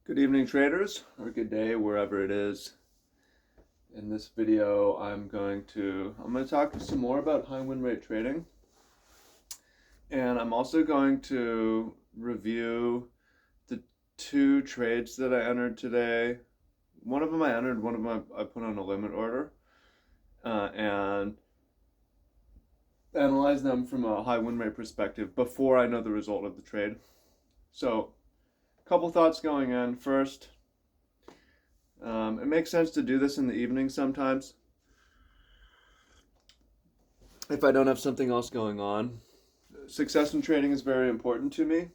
Good evening, traders, or good day, wherever it is. In this video, I'm going to talk some more about high win rate trading, and I'm also going to review the two trades that I entered today. One of them I entered, one of them I put on a limit order, and analyze them from a high win rate perspective before I know the result of the trade. So, a couple thoughts going in. First, it makes sense to do this in the evening sometimes if I don't have something else going on. Success in trading is very important to me.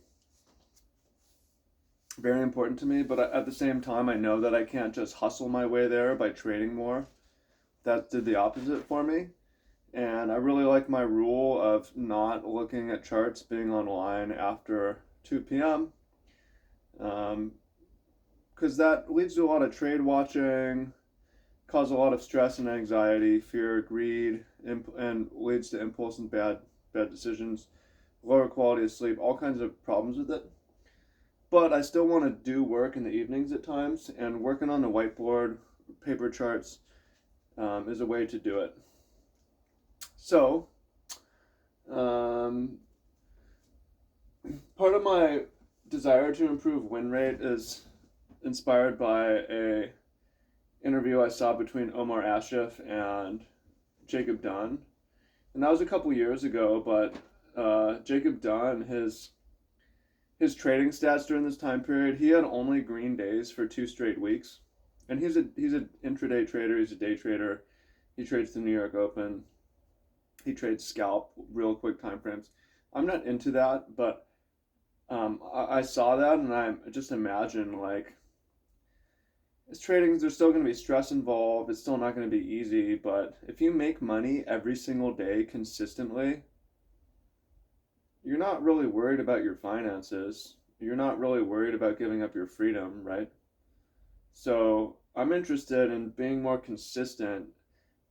But at the same time, I know that I can't just hustle my way there by trading more. That did the opposite for me. And I really like my rule of not looking at charts, being online after 2 p.m. Because that leads to a lot of trade watching, cause a lot of stress and anxiety, fear, greed, and leads to impulse and bad decisions, lower quality of sleep, all kinds of problems with it. But I still want to do work in the evenings at times, and working on the whiteboard, paper charts, is a way to do it. So, part of my desire to improve win rate is inspired by a interview I saw between Omar Ashraf and Jacob Dunn. And that was a couple years ago, but Jacob Dunn, his trading stats during this time period, he had only green days for 2 straight weeks. And he's an intraday trader, he's a day trader. He trades the New York Open. He trades scalp, real quick time frames. I'm not into that, but I saw that and I just imagine, like, it's trading, there's still going to be stress involved. It's still not going to be easy, but if you make money every single day consistently, you're not really worried about your finances. You're not really worried about giving up your freedom, right? So I'm interested in being more consistent,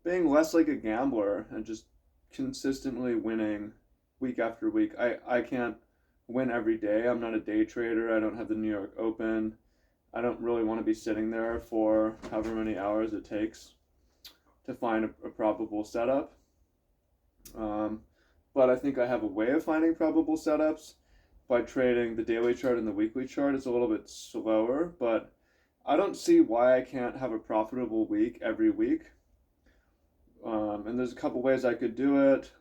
being less like a gambler and just consistently winning week after week. I can't win every day. I'm not a day trader. I don't have the New York Open. I don't really want to be sitting there for however many hours it takes to find a probable setup. But I think I have a way of finding probable setups by trading the daily chart and the weekly chart. It's a little bit slower, but I don't see why I can't have a profitable week every week. And there's a couple ways I could do it.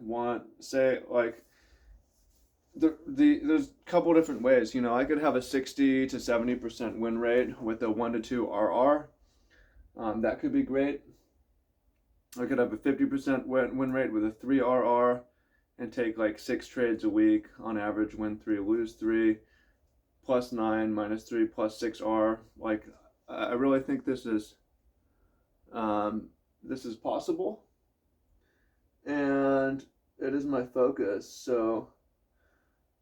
There's a couple different ways. I could have a 60 to 70% win rate with a 1 to 2 RR. That could be great. I could have a 50% win rate with a 3 RR and take like 6 trades a week on average, win 3, lose 3, plus 9, minus 3, plus 6 R. Like, I really think this is possible, and it is my focus. So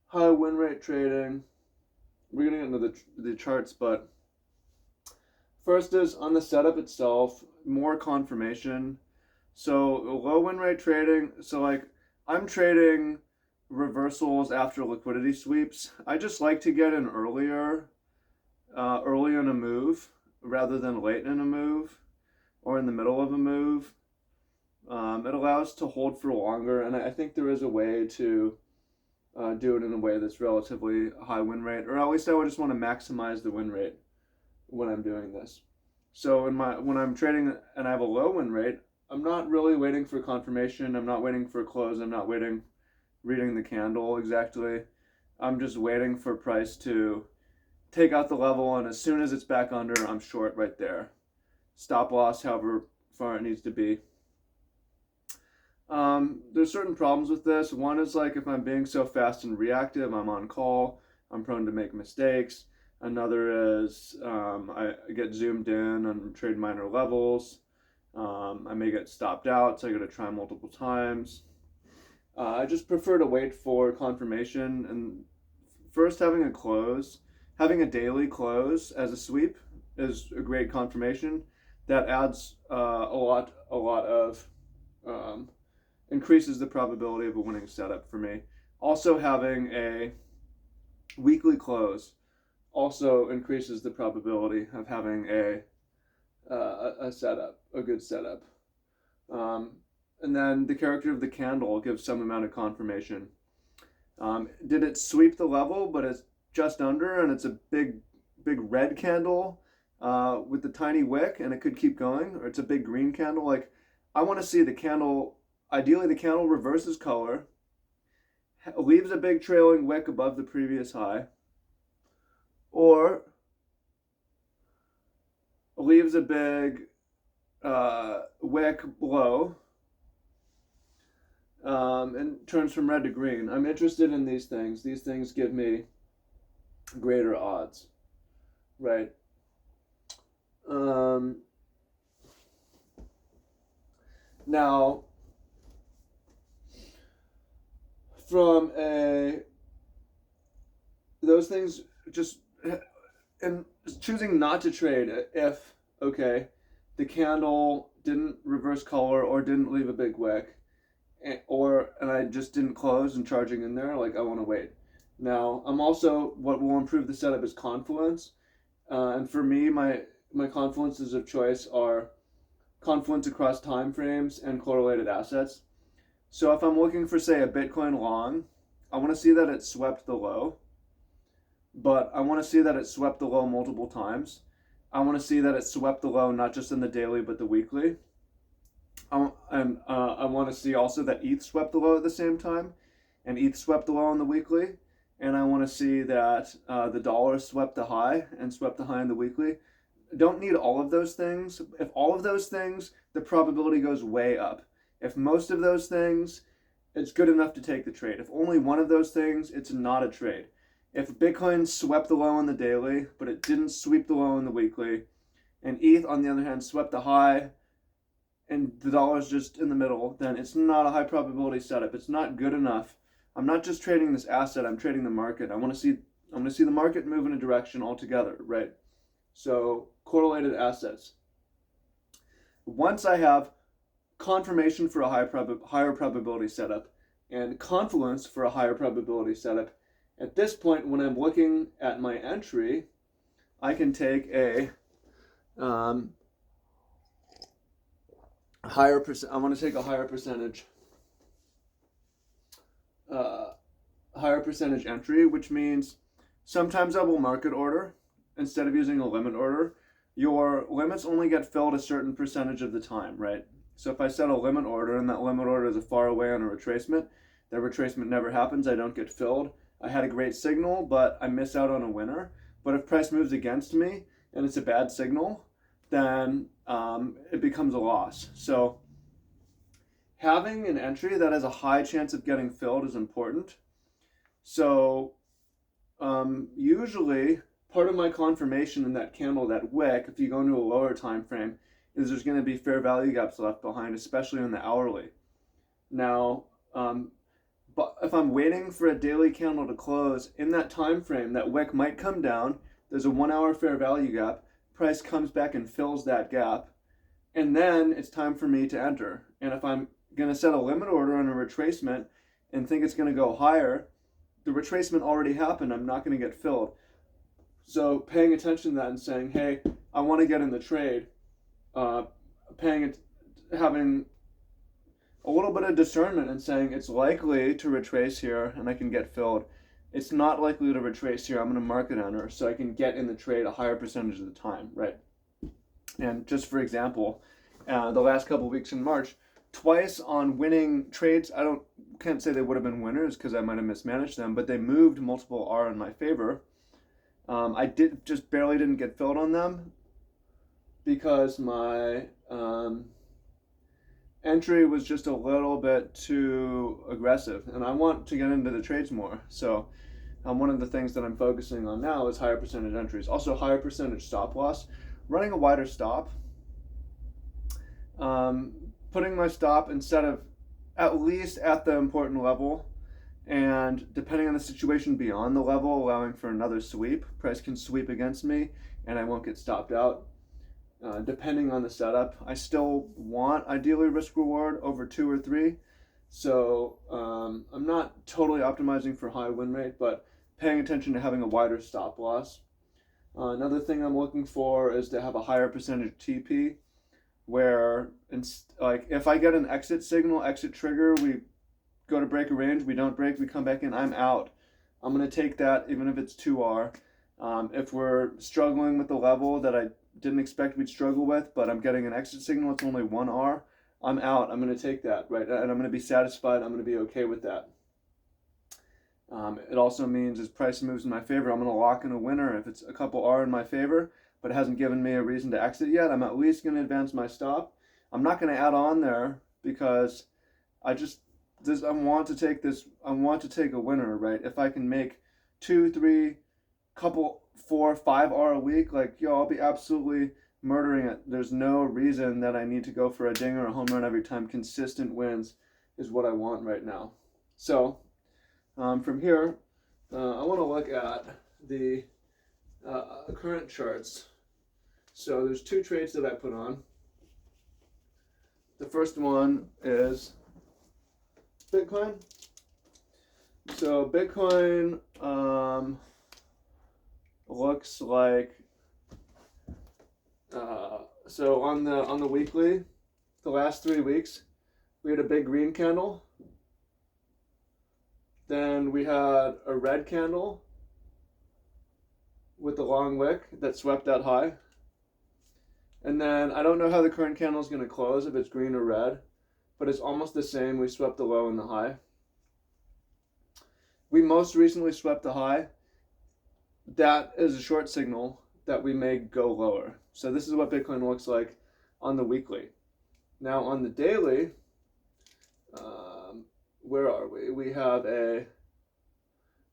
high win rate trading, we're gonna get into the charts, but first is on the setup itself, more confirmation. So low win rate trading, so like I'm trading reversals after liquidity sweeps. I just like to get in early in a move rather than late in a move or in the middle of a move. It allows to hold for longer, and I think there is a way to do it in a way that's relatively high win rate, or at least I would just want to maximize the win rate when I'm doing this. So when I'm trading and I have a low win rate, I'm not really waiting for confirmation. I'm not waiting for a close. I'm not reading the candle exactly. I'm just waiting for price to take out the level, and as soon as it's back under, I'm short right there. Stop loss, however far it needs to be. There's certain problems with this. One is, like, if I'm being so fast and reactive, I'm on call, I'm prone to make mistakes. Another is I get zoomed in and trade minor levels. I may get stopped out, so I got to try multiple times. I just prefer to wait for confirmation, and first having a daily close as a sweep is a great confirmation. That adds a lot of increases the probability of a winning setup for me. Also, having a weekly close also increases the probability of having a setup, a good setup. And then the character of the candle gives some amount of confirmation. Did it sweep the level, but it's just under, and it's a big red candle with the tiny wick, and it could keep going, or it's a big green candle. Like, I want to see the candle, ideally the candle reverses color, leaves a big trailing wick above the previous high, or leaves a big wick below, and turns from red to green. I'm interested in these things. These things give me greater odds, right? Now, from those things, just and choosing not to trade if, okay, the candle didn't reverse color or didn't leave a big wick, and I just didn't close and charging in there, like, I want to wait. Now, I'm also, what will improve the setup is confluence. And for me, my confluences of choice are confluence across time frames and correlated assets. So if I'm looking for, say, a Bitcoin long, I want to see that it swept the low, but I want to see that it swept the low multiple times. I want to see that it swept the low not just in the daily but the weekly. I want to see also that ETH swept the low at the same time, and ETH swept the low on the weekly. And I want to see that the dollar swept the high and swept the high in the weekly. Don't need all of those things. If all of those things, the probability goes way up. If most of those things, it's good enough to take the trade. If only one of those things, it's not a trade. If Bitcoin swept the low on the daily, but it didn't sweep the low in the weekly, and ETH, on the other hand, swept the high, and the dollar's just in the middle, then it's not a high probability setup. It's not good enough. I'm not just trading this asset, I'm trading the market. I'm going to see the market move in a direction altogether, right? So, correlated assets. Once I have confirmation for a higher probability setup and confluence for a higher probability setup, at this point, when I'm looking at my entry, I can take a higher percent. I want to take a higher percentage entry, which means sometimes I will market order instead of using a limit order. Your limits only get filled a certain percentage of the time, right? So if I set a limit order and that limit order is a far away on a retracement, that retracement never happens, I don't get filled. I had a great signal, but I miss out on a winner. But if price moves against me and it's a bad signal, then it becomes a loss. So having an entry that has a high chance of getting filled is important. So usually part of my confirmation in that candle, that wick, if you go into a lower time frame, is there's going to be fair value gaps left behind, especially in the hourly. Now, but if I'm waiting for a daily candle to close in that time frame, that wick might come down. There's a 1 hour fair value gap. Price comes back and fills that gap, and then it's time for me to enter. And if I'm going to set a limit order on a retracement and think it's going to go higher, the retracement already happened. I'm not going to get filled. So paying attention to that and saying, hey, I want to get in the trade, having a little bit of discernment and saying it's likely to retrace here and I can get filled. It's not likely to retrace here. I'm going to market enter so I can get in the trade a higher percentage of the time, right? And just for example, the last couple of weeks in March, twice on winning trades, can't say they would have been winners because I might have mismanaged them, but they moved multiple R in my favor. I barely didn't get filled on them because my entry was just a little bit too aggressive, and I want to get into the trades more. So one of the things that I'm focusing on now is higher percentage entries. Also higher percentage stop loss. Running a wider stop. Putting my stop instead of at least at the important level, and depending on the situation beyond the level, allowing for another sweep. Price can sweep against me and I won't get stopped out. Depending on the setup, I still want ideally risk reward over 2 or 3. So I'm not totally optimizing for high win rate, but paying attention to having a wider stop loss. Another thing I'm looking for is to have a higher percentage TP, where like if I get an exit signal, exit trigger, we go to break a range, we don't break, we come back in, I'm out. I'm going to take that even if it's 2R. If we're struggling with the level that I didn't expect we'd struggle with, but I'm getting an exit signal, it's only 1R, I'm out. I'm going to take that, right? And I'm going to be satisfied. I'm going to be okay with that. It also means as price moves in my favor, I'm going to lock in a winner. If it's a couple R in my favor, but it hasn't given me a reason to exit yet, I'm at least going to advance my stop. I'm not going to add on there because I want to take a winner, right? If I can make 2, 3, couple 4, 5R a week, like, yo, I'll be absolutely murdering it. There's no reason that I need to go for a dinger or a home run every time. Consistent wins is what I want right now. So from here, I want to look at the current charts. So there's 2 trades that I put on. The first one is Bitcoin. So Bitcoin looks like so on the weekly, the last 3 weeks, we had a big green candle. Then we had a red candle with a long wick that swept that high. And then I don't know how the current candle is going to close, if it's green or red, but it's almost the same. We swept the low and the high. We most recently swept the high. That is a short signal that we may go lower. So this is what Bitcoin looks like on the weekly. Now on the daily, where are we? We have a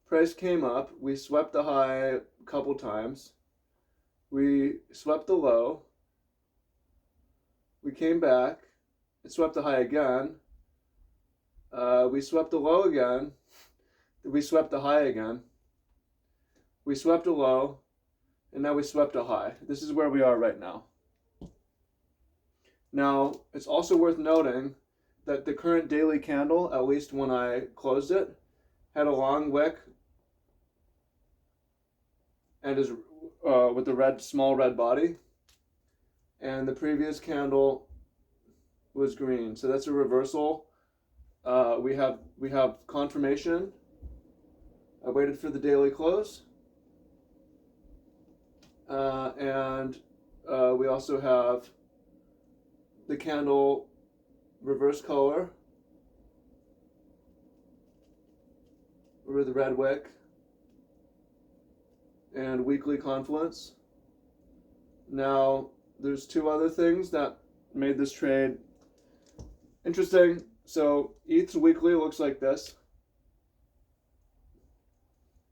price came up. We swept the high a couple times. We swept the low. We came back. It swept the high again. We swept the low again. We swept the high again. We swept a low. And now we swept a high. This is where we are right now. Now, it's also worth noting that the current daily candle, at least when I closed it, had a long wick and is with the small red body. And the previous candle was green. So that's a reversal. We have confirmation. I waited for the daily close. And we also have the candle reverse color with the red wick and weekly confluence. Now, there's 2 other things that made this trade interesting. So ETH's weekly looks like this.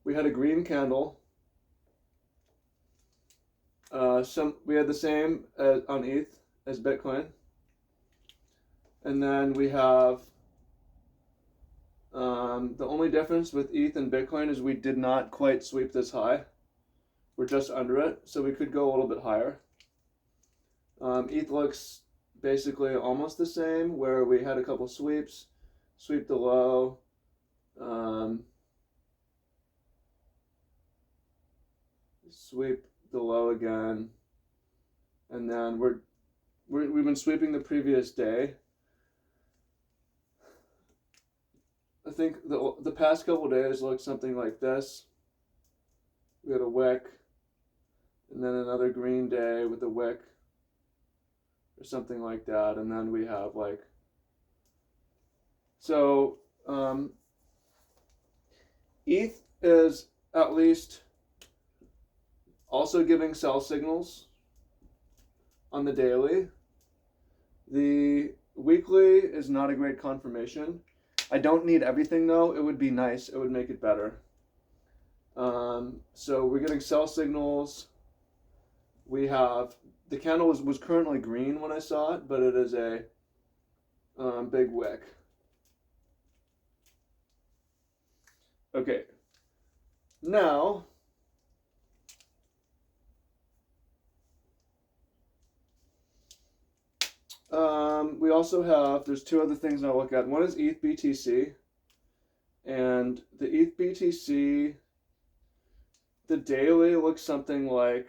We had a green candle. We had the same on ETH as Bitcoin. And then we have the only difference with ETH and Bitcoin is we did not quite sweep this high. We're just under it, so we could go a little bit higher. ETH looks basically almost the same, where we had a couple sweeps, sweep the low, sweep the low again, and then we've been sweeping the previous day. I think the past couple days look something like this. We had a wick, and then another green day with a wick, or something like that, and then we have like, so ETH is at least also giving sell signals on the daily. The weekly is not a great confirmation. I don't need everything though. It would be nice. It would make it better. So we're getting sell signals. We have, the candle was currently green when I saw it, but it is a big wick. Okay. Now, we also have, there's 2 other things I'll look at. One is ETH BTC. And the ETH BTC the daily looks something like,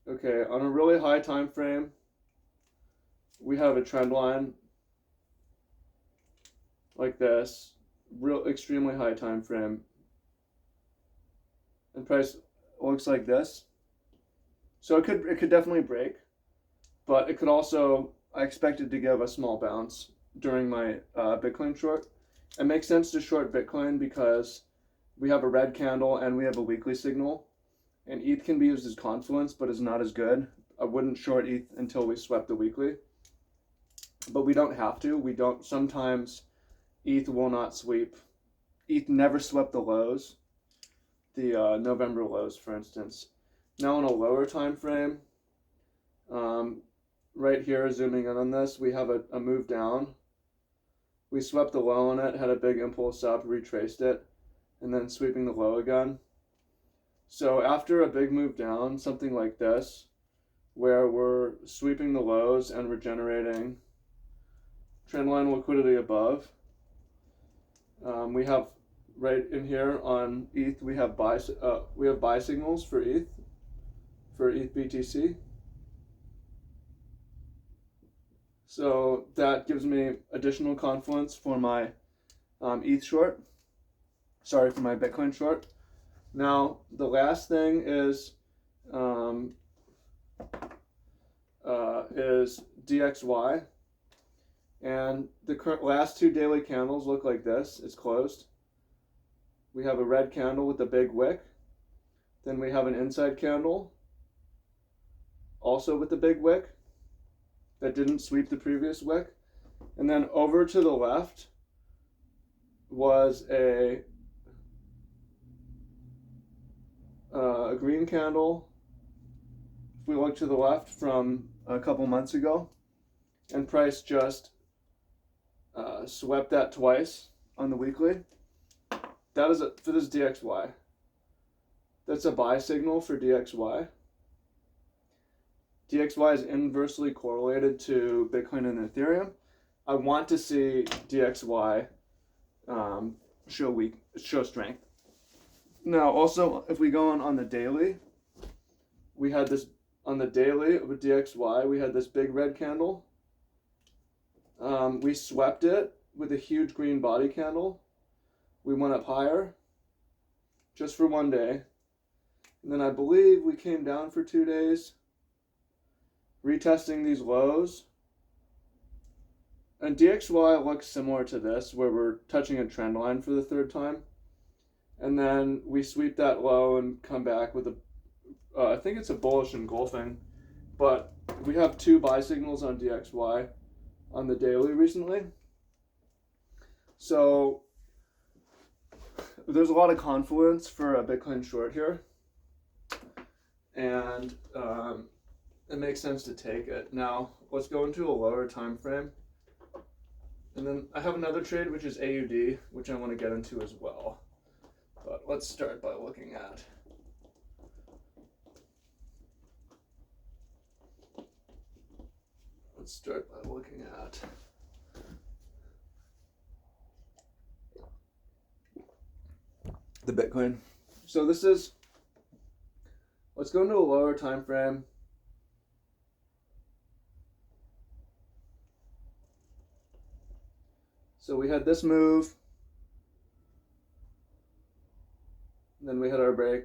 okay, on a really high time frame, we have a trend line like this, real extremely high time frame, and price looks like this. So it could definitely break, but it could also, I expected to give a small bounce during my Bitcoin short. It makes sense to short Bitcoin because we have a red candle and we have a weekly signal, and ETH can be used as confluence, but is not as good. I wouldn't short ETH until we swept the weekly, but we don't have to. We don't. Sometimes ETH will not sweep. ETH never swept the lows, the November lows, for instance. Now on a lower time frame, right here, zooming in on this, we have a move down. We swept the low on it, had a big impulse up, retraced it, and then sweeping the low again. So after a big move down, something like this, where we're sweeping the lows and we're generating trendline liquidity above, we have right in here on ETH, we have buy signals for ETH BTC. So that gives me additional confluence for my ETH short. Sorry, for my Bitcoin short. Now the last thing is DXY, and the last two daily candles look like this. It's closed. We have a red candle with a big wick. Then we have an inside candle, also with a big wick, that didn't sweep the previous wick. And then over to the left was a green candle, if we look to the left, from a couple months ago, and price just swept that twice on the weekly. That is for this DXY. That's a buy signal for DXY. DXY is inversely correlated to Bitcoin and Ethereum. I want to see DXY show strength. Now, also, if we go on the daily, we had this on the daily with DXY. We had this big red candle. We swept it with a huge green body candle. We went up higher, just for one day, and then I believe we came down for 2 days, retesting these lows. And DXY looks similar to this, where we're touching a trend line for the third time. And then we sweep that low and come back with I think it's a bullish engulfing. But we have two buy signals on DXY on the daily recently. So there's a lot of confluence for a Bitcoin short here. And it makes sense to take it. Now, let's go into a lower time frame. And then I have another trade, which is AUD, which I want to get into as well. But let's start by looking at the Bitcoin. So this is, let's go into a lower time frame. So we had this move, then we had our break.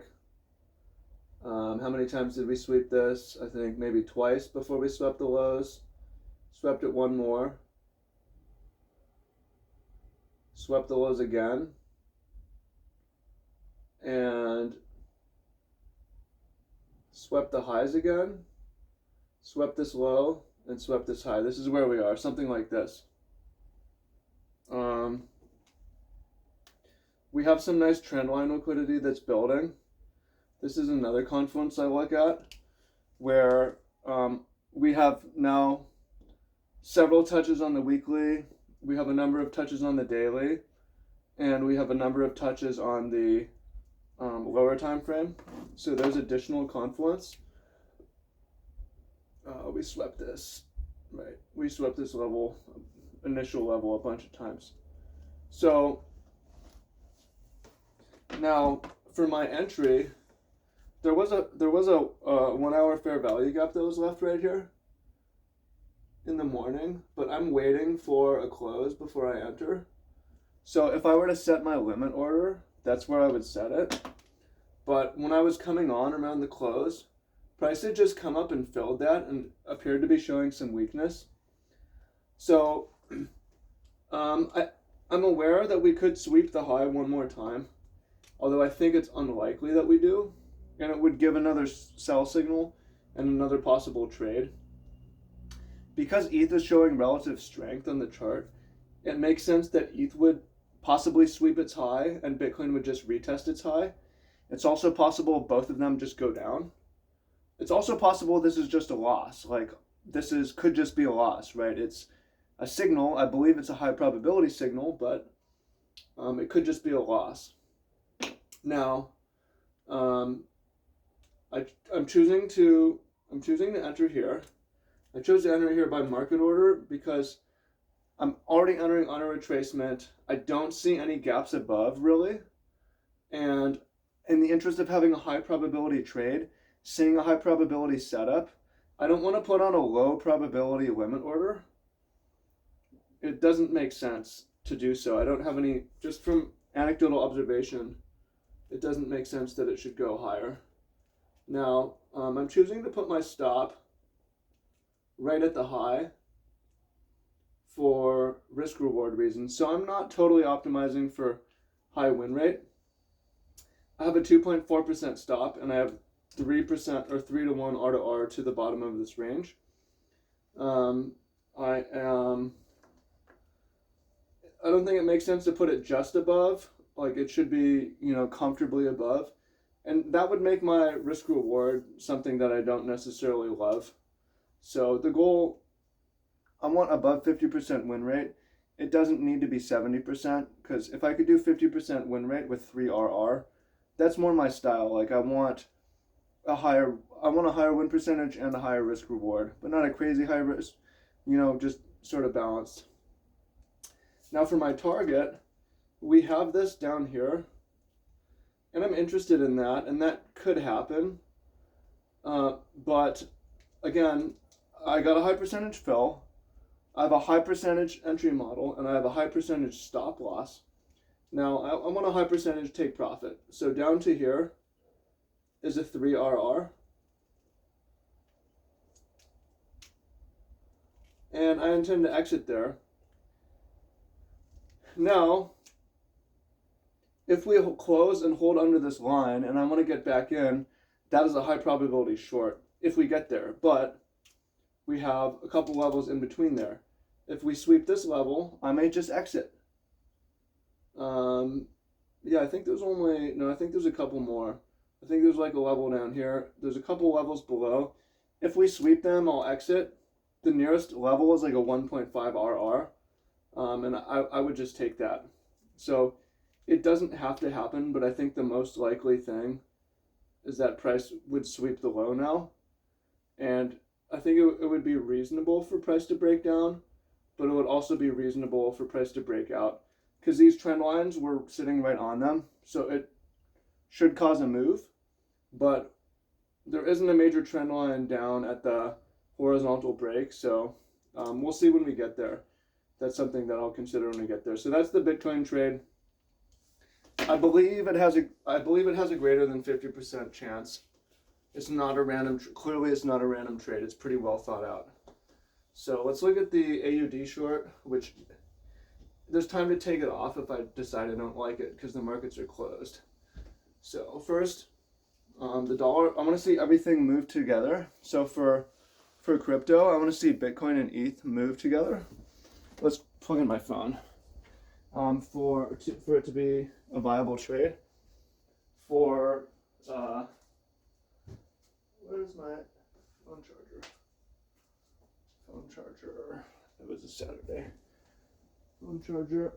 How many times did we sweep this? I think maybe twice before we swept the lows. Swept it one more. Swept the lows again. And swept the highs again. Swept this low and swept this high. This is where we are, something like this. We have some nice trendline liquidity that's building. This is another confluence I look at, where we have now several touches on the weekly, we have a number of touches on the daily, and we have a number of touches on the lower time frame. So there's additional confluence. We swept this, right? We swept this level, initial level, a bunch of times. So now for my entry, there was a 1 hour fair value gap that was left right here in the morning, but I'm waiting for a close before I enter. So if I were to set my limit order, that's where I would set it. But when I was coming on around the close, price had just come up and filled that and appeared to be showing some weakness. So I'm aware that we could sweep the high one more time, although I think it's unlikely that we do, and it would give another sell signal and another possible trade. Because ETH is showing relative strength on the chart, it makes sense that ETH would possibly sweep its high and Bitcoin would just retest its high. It's also possible both of them just go down. It's also possible this is just a loss. Like, could just be a loss, right? It's a signal. I believe it's a high probability signal, but it could just be a loss. Now, I'm choosing to enter here. I chose to enter here by market order because I'm already entering on a retracement. I don't see any gaps above, really. And in the interest of having a high probability trade, seeing a high probability setup, I don't want to put on a low probability limit order. It doesn't make sense to do so. I don't have any, just from anecdotal observation, it doesn't make sense that it should go higher. Now, I'm choosing to put my stop right at the high for risk reward reasons. So I'm not totally optimizing for high win rate. I have a 2.4% stop and I have 3% or 3 to 1 R to R to the bottom of this range. I don't think it makes sense to put it just above. Like, it should be, comfortably above. And that would make my risk reward something that I don't necessarily love. So the goal, I want above 50% win rate. It doesn't need to be 70%, because if I could do 50% win rate with 3 RR, that's more my style. Like, I want a higher win percentage and a higher risk reward, but not a crazy high risk, just sort of balanced. Now for my target, we have this down here, and I'm interested in that, and that could happen. But again, I got a high percentage fill, I have a high percentage entry model, and I have a high percentage stop loss. Now, I want a high percentage take profit. So down to here is a 3 RR. And I intend to exit there. Now, if we close and hold under this line, and I want to get back in, that is a high probability short if we get there. But we have a couple levels in between there. If we sweep this level, I may just exit. Yeah, I think there's a couple more. I think there's like a level down here. There's a couple levels below. If we sweep them, I'll exit. The nearest level is like a 1.5 RR. And I would just take that. So it doesn't have to happen, but I think the most likely thing is that price would sweep the low now. And I think it would be reasonable for price to break down, but it would also be reasonable for price to break out, because these trend lines were sitting right on them. So it should cause a move, but there isn't a major trend line down at the horizontal break. So we'll see when we get there. That's something that I'll consider when we get there. So that's the Bitcoin trade. I believe it has a greater than 50% chance. It's not a random. Clearly, it's not a random trade. It's pretty well thought out. So let's look at the AUD short, which there's time to take it off if I decide I don't like it because the markets are closed. So first, the dollar. I want to see everything move together. So for crypto, I want to see Bitcoin and ETH move together. Let's plug in my phone for it to be a viable trade. Where's my phone charger? It was a Saturday. Phone charger.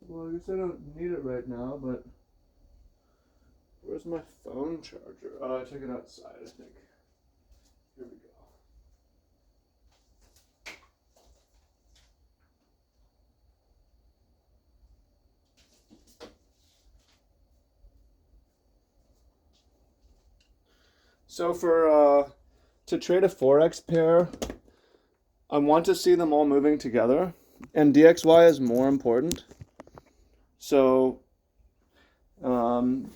Well, I guess I don't need it right now, but where's my phone charger? Oh, I took it outside, I think. Here we go. So for to trade a forex pair, I want to see them all moving together, and DXY is more important. So, um,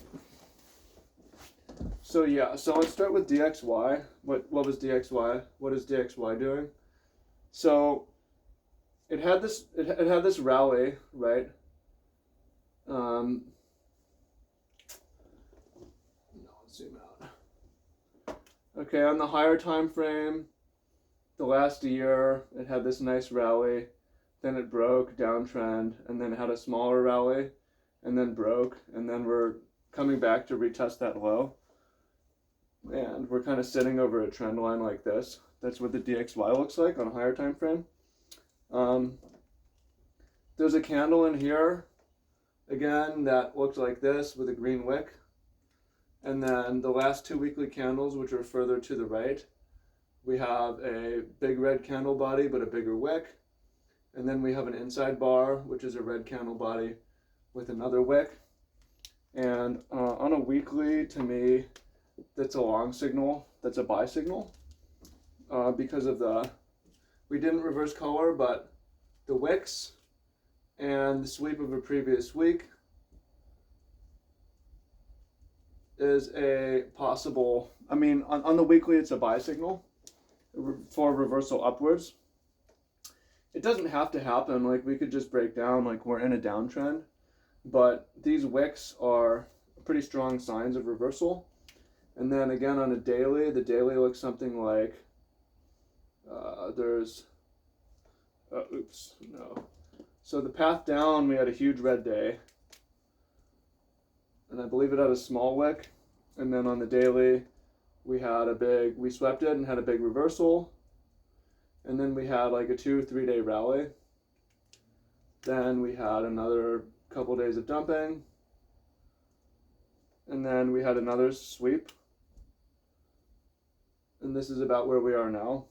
so let's start with DXY. What was DXY? What is DXY doing? So it had this rally, right? No, let's zoom out. Okay, on the higher time frame, the last year, it had this nice rally, then it broke, downtrend, and then it had a smaller rally, and then broke, and then we're coming back to retest that low, and we're kind of sitting over a trend line like this. That's what the DXY looks like on a higher time frame. There's a candle in here, again, that looked like this with a green wick, and then the last two weekly candles, which are further to the right, we have a big red candle body but a bigger wick, and then we have an inside bar, which is a red candle body with another wick. And on a weekly, to me, that's a long signal, that's a buy signal, because of we didn't reverse color, but the wicks and the sweep of a previous week is a possible, I mean, on the weekly, it's a buy signal for reversal upwards. It doesn't have to happen, like we could just break down like we're in a downtrend, but these wicks are pretty strong signs of reversal. And then again on a daily, the daily looks something like so the path down, we had a huge red day, and I believe it had a small wick, and then on the daily we swept it and had a big reversal, and then we had like a 2-3 day rally, then we had another couple days of dumping, and then we had another sweep, and this is about where we are now.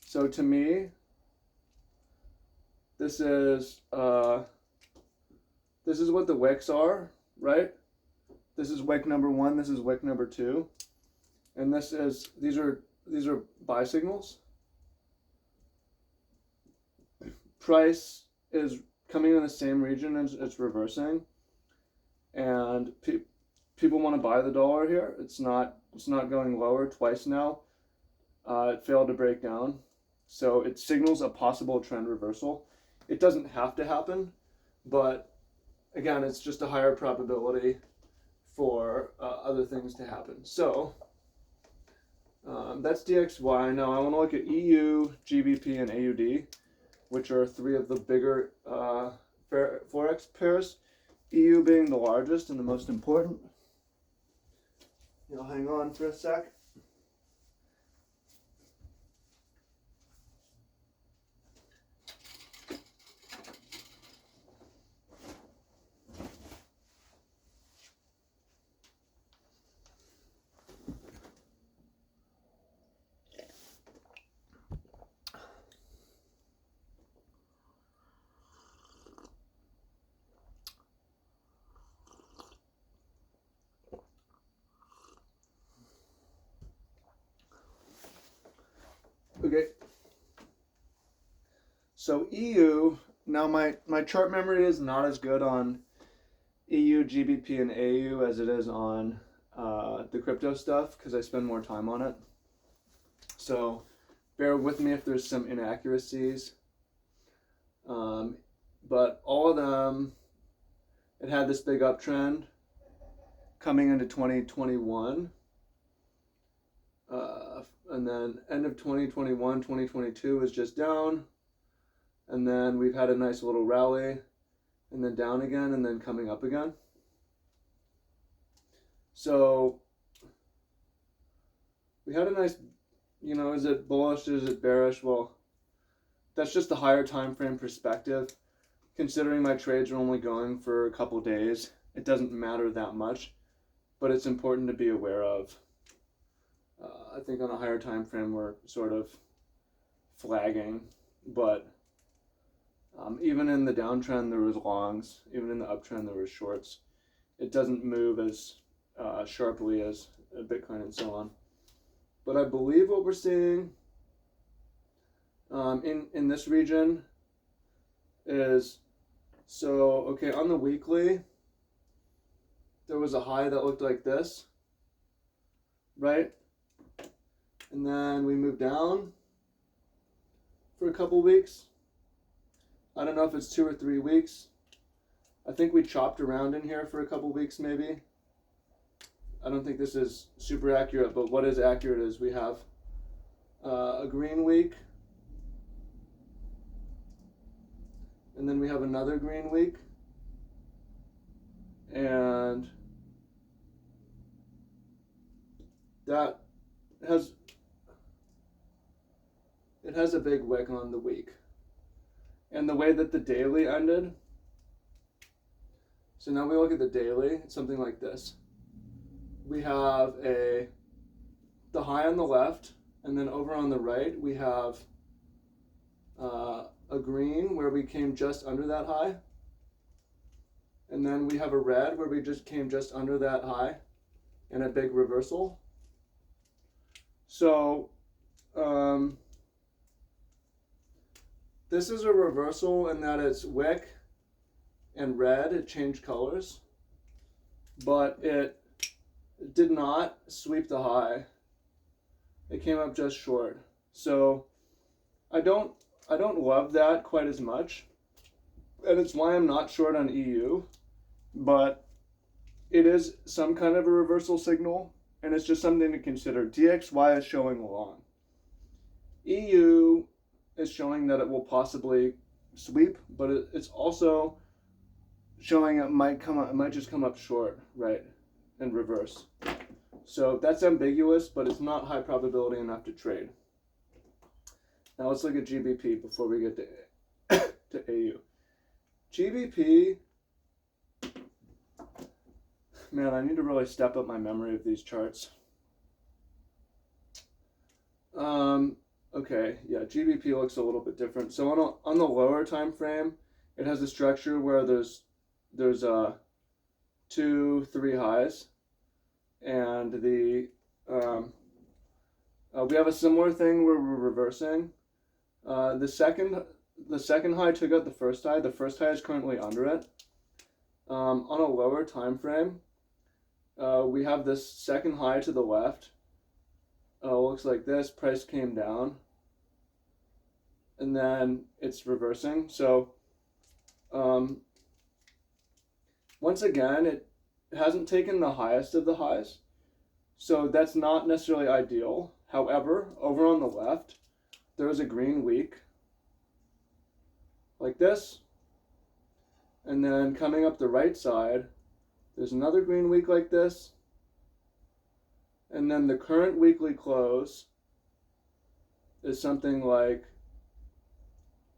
So to me, this is what the wicks are, right? This is wick number 1, this is wick number 2, and these are buy signals. Price is coming in the same region as it's reversing, and people want to buy the dollar here. It's not going lower twice now. It failed to break down, so it signals a possible trend reversal. It doesn't have to happen, but again, it's just a higher probability for other things to happen. So that's DXY. Now I want to look at EU, GBP, and AUD, which are three of the bigger forex pairs. EU being the largest and the most important. You'll hang on for a sec. Okay. So EU, now my chart memory is not as good on EU, GBP, and AU as it is on the crypto stuff because I spend more time on it. So bear with me if there's some inaccuracies. But all of them, it had this big uptrend coming into 2021. And then end of 2021, 2022 is just down. And then we've had a nice little rally, and then down again, and then coming up again. So we had a nice, is it bullish, is it bearish? Well, that's just the higher time frame perspective. Considering my trades are only going for a couple days, it doesn't matter that much, but it's important to be aware of. I think on a higher time frame we're sort of flagging, but even in the downtrend there was longs, even in the uptrend there was shorts. It doesn't move as sharply as Bitcoin and so on. But I believe what we're seeing in this region is, so, okay, on the weekly, there was a high that looked like this, right? And then we moved down for a couple weeks. I don't know if it's 2 or 3 weeks. I think we chopped around in here for a couple weeks maybe. I don't think this is super accurate, but what is accurate is we have a green week, and then we have another green week, and that has a big wick on the week. And the way that the daily ended, so now we look at the daily, it's something like this. We have the high on the left, and then over on the right we have a green where we came just under that high, and then we have a red where we just came just under that high, and a big reversal. So this is a reversal in that it's wick and red, it changed colors, but it did not sweep the high. It came up just short. So I don't love that quite as much, and it's why I'm not short on EU, but it is some kind of a reversal signal, and it's just something to consider. DXY is showing along. EU is showing that it will possibly sweep, but it's also showing it might just come up short, right, and reverse. So that's ambiguous, but it's not high probability enough to trade. Now let's look at GBP before we get to AU. GBP, man, I need to really step up my memory of these charts. Okay, yeah, GBP looks a little bit different. So on the lower time frame, it has a structure where there's 2, 3 highs, and we have a similar thing where we're reversing. The second high took out the first high. The first high is currently under it. On a lower time frame, we have this second high to the left. Looks like this. Price came down, and then it's reversing. So once again, it hasn't taken the highest of the highs, so that's not necessarily ideal. However, over on the left, there is a green week like this, and then coming up the right side, there's another green week like this, and then the current weekly close is something like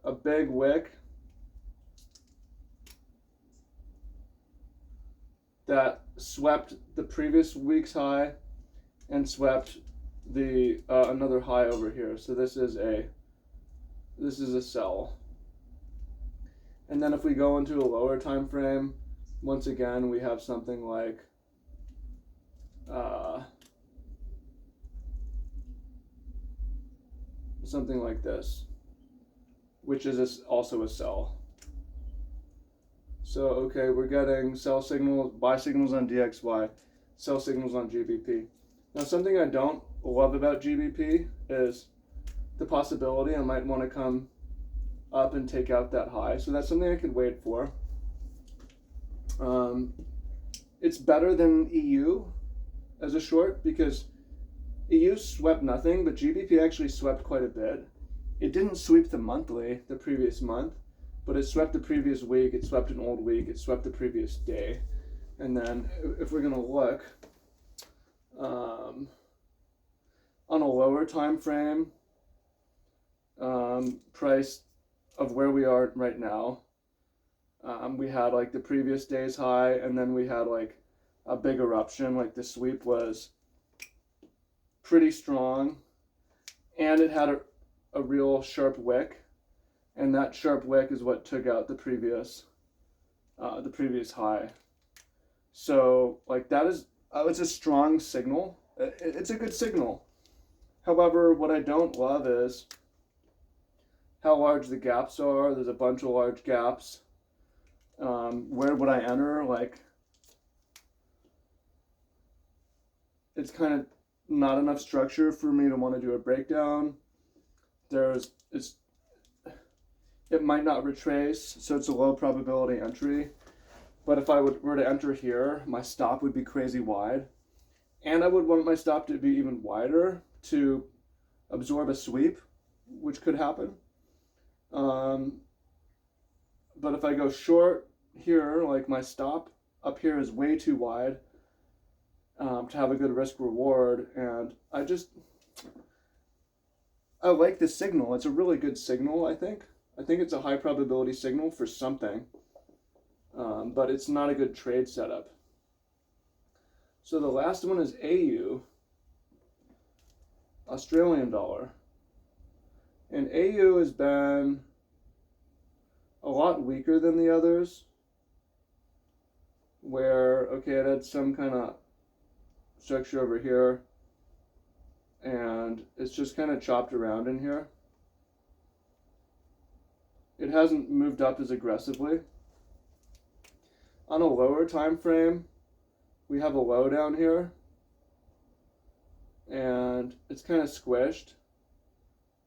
a big wick that swept the previous week's high and swept the another high over here. So this is a sell. And then if we go into a lower time frame, once again we have something like this, which is also a sell. So okay, we're getting sell signals, buy signals on DXY, sell signals on GBP. Now something I don't love about GBP is the possibility I might want to come up and take out that high. So that's something I could wait for. It's better than EU as a short because EU swept nothing, but GBP actually swept quite a bit. It didn't sweep the monthly, the previous month, but it swept the previous week, it swept an old week, it swept the previous day. And then if we're gonna look, on a lower time frame, price of where we are right now, we had like the previous day's high, and then we had like a big eruption. Like the sweep was pretty strong, and it had a real sharp wick, and that sharp wick is what took out the previous high. So like that is it's a strong signal it's a good signal. However, what I don't love is how large the gaps are. There's a bunch of large gaps. Where would I enter? Like, it's kind of not enough structure for me to want to do a breakdown. It might not retrace, so it's a low probability entry. But if I were to enter here, my stop would be crazy wide. And I would want my stop to be even wider to absorb a sweep, which could happen. But if I go short here, like my stop up here is way too wide to have a good risk reward. And I like the signal. It's a really good signal, I think. I think it's a high probability signal for something, but it's not a good trade setup. So the last one is AU, Australian dollar. And AU has been a lot weaker than the others, where, okay, it had some kind of structure over here, and it's just kind of chopped around in here. It hasn't moved up as aggressively. On a lower time frame, we have a low down here, and it's kind of squished,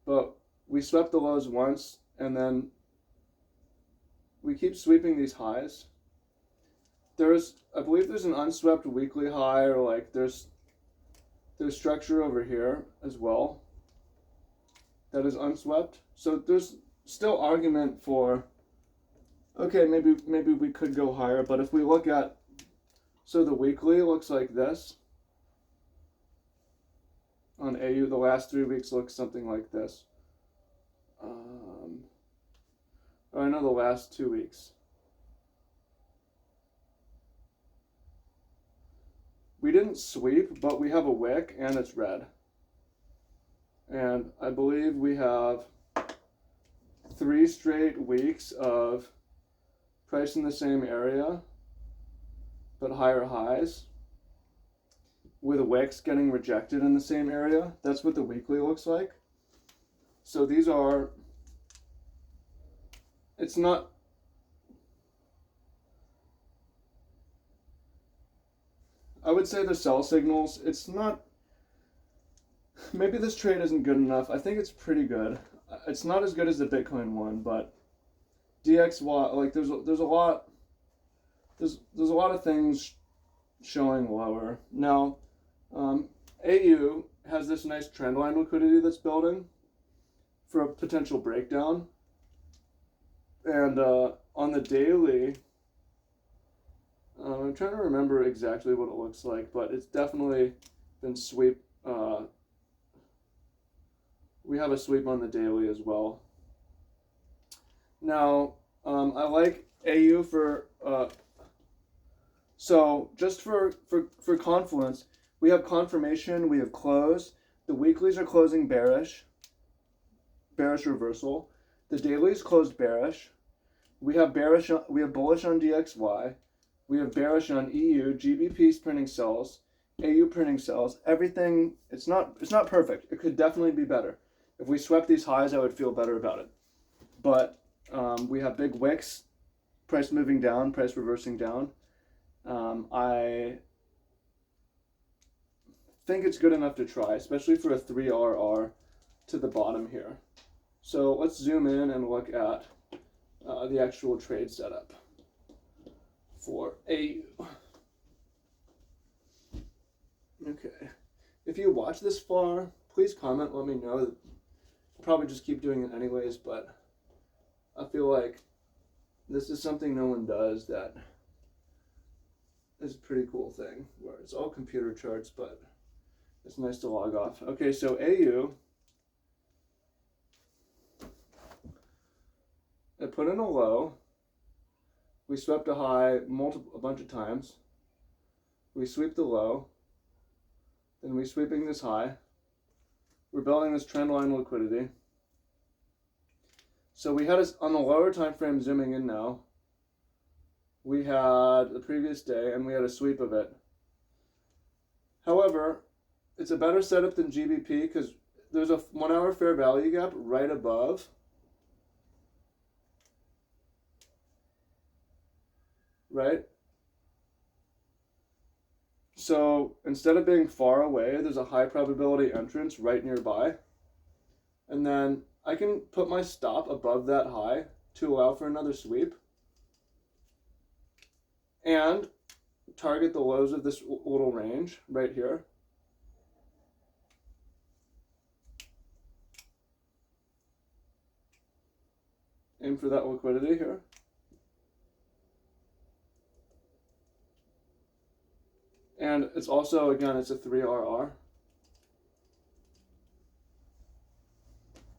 but we swept the lows once, and then we keep sweeping these highs. I believe there's an unswept weekly high, or like there's structure over here as well that is unswept. So there's still argument for, okay, maybe we could go higher, but if we look at, so the weekly looks like this. On AU, the last 3 weeks looks something like this. Or I know the last 2 weeks. We didn't sweep, but we have a wick and it's red. And I believe we have 3 straight weeks of price in the same area, but higher highs, with wicks getting rejected in the same area. That's what the weekly looks like. So these are, it's not, I would say the sell signals, it's not, maybe this trade isn't good enough. I think it's pretty good. It's not as good as the Bitcoin one, but DXY, like there's a lot of things showing lower. Now, AU has this nice trend line liquidity that's building for a potential breakdown. And on the daily, I'm trying to remember exactly what it looks like, but it's definitely been sweep. We have a sweep on the daily as well. Now, I like AU for, so just for confluence, we have confirmation, we have close. The weeklies are closing bearish reversal. The dailies closed bearish. We have bullish on DXY. We have bearish on EU, GBP's printing sells, AU printing sells. Everything, it's not perfect. It could definitely be better. If we swept these highs, I would feel better about it. But we have big wicks, price moving down, price reversing down. I think it's good enough to try, especially for a 3RR to the bottom here. So let's zoom in and look at the actual trade setup for AU. Okay. If you watch this far, please comment, let me know. I'll probably just keep doing it anyways, but I feel like this is something no one does that is a pretty cool thing, where it's all computer charts, but it's nice to log off. Okay, so AU, I put in a low. We swept a high a bunch of times. We sweep the low. Then we sweeping this high. We're building this trend line liquidity. So we had on the lower time frame zooming in now. We had the previous day and we had a sweep of it. However, it's a better setup than GBP because there's a 1 hour fair value gap right above. Right? So instead of being far away, there's a high probability entrance right nearby. And then I can put my stop above that high to allow for another sweep. And target the lows of this little range right here. Aim for that liquidity here. And it's also, again, it's a 3RR.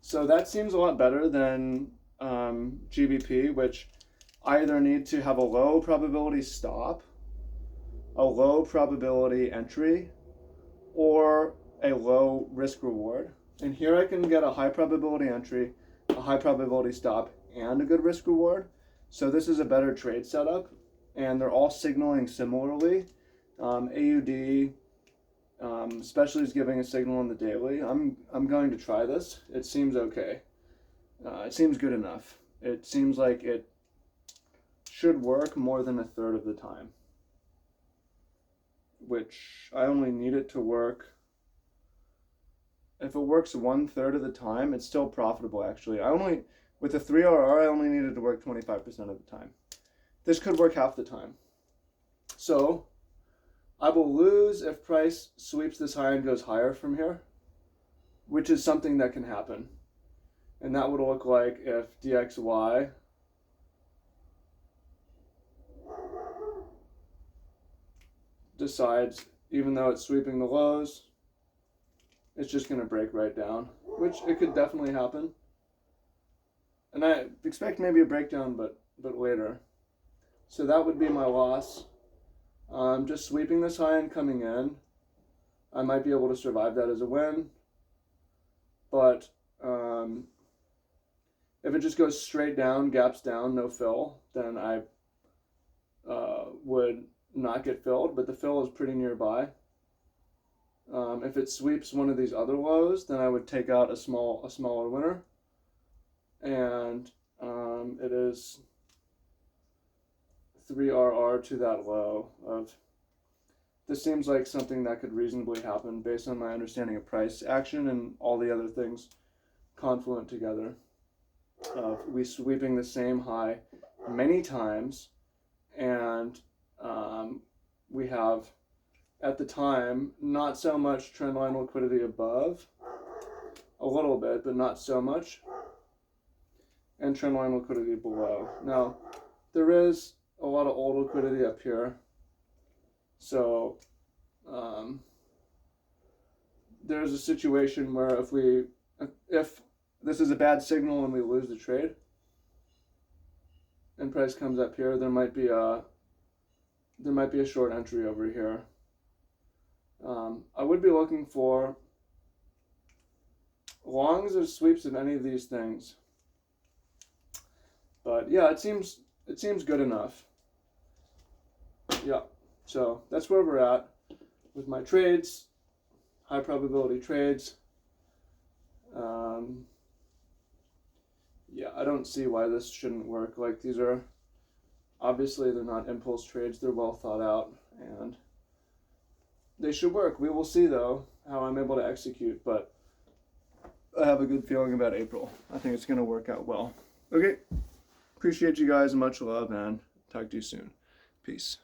So that seems a lot better than GBP, which I either need to have a low probability stop, a low probability entry, or a low risk reward. And here I can get a high probability entry, a high probability stop, and a good risk reward. So this is a better trade setup, and they're all signaling similarly. AUD, especially is giving a signal on the daily. I'm going to try this. It seems okay. It seems good enough. It seems like it should work more than a third of the time, which I only need it to work. If it works 1/3 of the time, it's still profitable actually. With the 3RR, I only needed to work 25% of the time. This could work half the time. So I will lose if price sweeps this high and goes higher from here, which is something that can happen. And that would look like if DXY decides, even though it's sweeping the lows, it's just going to break right down, which it could definitely happen. And I expect maybe a breakdown, but later. So that would be my loss. Just sweeping this high and coming in, I might be able to survive that as a win. But if it just goes straight down, gaps down, no fill, then I would not get filled, but the fill is pretty nearby. If it sweeps one of these other lows, then I would take out a smaller winner. And it is 3RR to that low of, this seems like something that could reasonably happen based on my understanding of price action and all the other things confluent together. We sweeping the same high many times, and we have, at the time, not so much trendline liquidity above, a little bit, but not so much, and trendline liquidity below. Now, there is a lot of old liquidity up here, so there's a situation where if this is a bad signal and we lose the trade, and price comes up here, there might be a short entry over here. I would be looking for longs or sweeps of any of these things, but yeah, it seems good enough. Yeah, so that's where we're at with my trades, high probability trades. Yeah, I don't see why this shouldn't work. Like, these are, obviously they're not impulse trades, they're well thought out, and they should work. We will see though how I'm able to execute, but I have a good feeling about April. I think it's going to work out well. Okay, appreciate you guys, much love, and talk to you soon. Peace.